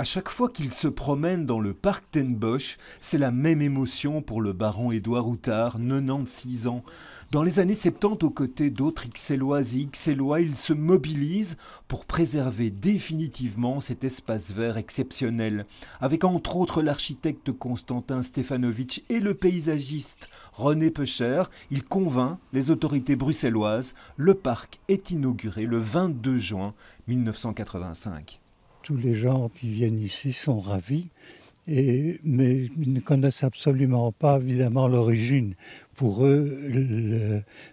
À chaque fois qu'il se promène dans le parc Ten Bosch, c'est la même émotion pour le baron Édouard Outard, 96 ans. Dans les années 70, aux côtés d'autres Ixelloises et Ixellois, il se mobilise pour préserver définitivement cet espace vert exceptionnel. Avec entre autres l'architecte Constantin Stefanovic et le paysagiste René Pecher, il convainc les autorités bruxelloises. Le parc est inauguré le 22 juin 1985. Tous les gens qui viennent ici sont ravis, mais ils ne connaissent absolument pas évidemment l'origine. Pour eux,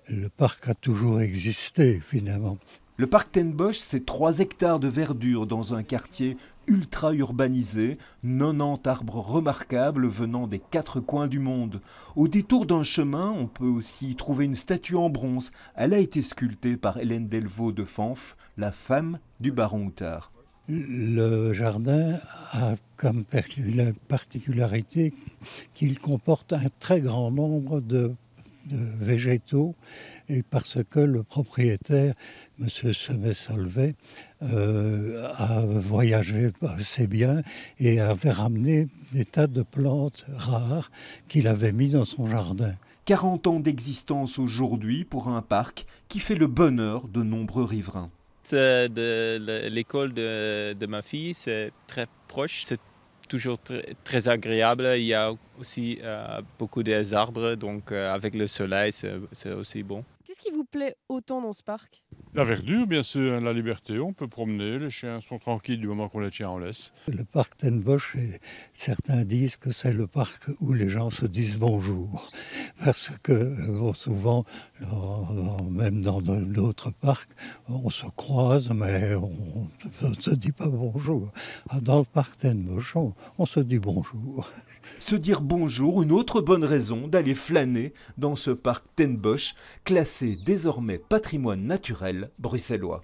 le parc a toujours existé finalement. Le parc Ten Bosch, c'est 3 hectares de verdure dans un quartier ultra urbanisé, 90 arbres remarquables venant des 4 coins du monde. Au détour d'un chemin, on peut aussi trouver une statue en bronze. Elle a été sculptée par Hélène Delvaux de Fanf, la femme du baron Outard. Le jardin a comme la particularité qu'il comporte un très grand nombre de végétaux, et parce que le propriétaire, M. Semet-Solvay, a voyagé assez bien et avait ramené des tas de plantes rares qu'il avait mis dans son jardin. 40 ans d'existence aujourd'hui pour un parc qui fait le bonheur de nombreux riverains. De l'école de ma fille, c'est très proche, c'est toujours très agréable. Il y a aussi beaucoup d'arbres, donc avec le soleil, c'est aussi bon. Qu'est-ce qui vous plaît autant dans ce parc? La verdure, bien sûr, la liberté, on peut promener, les chiens sont tranquilles du moment qu'on les tient en laisse. Le parc Ten Bosch, certains disent que c'est le parc où les gens se disent bonjour, parce que souvent, même dans d'autres parcs, on se croise, mais on ne se dit pas bonjour. Dans le parc Ten Bosch, on se dit bonjour. Se dire bonjour, une autre bonne raison d'aller flâner dans ce parc Ten Bosch, classé désormais patrimoine naturel bruxellois.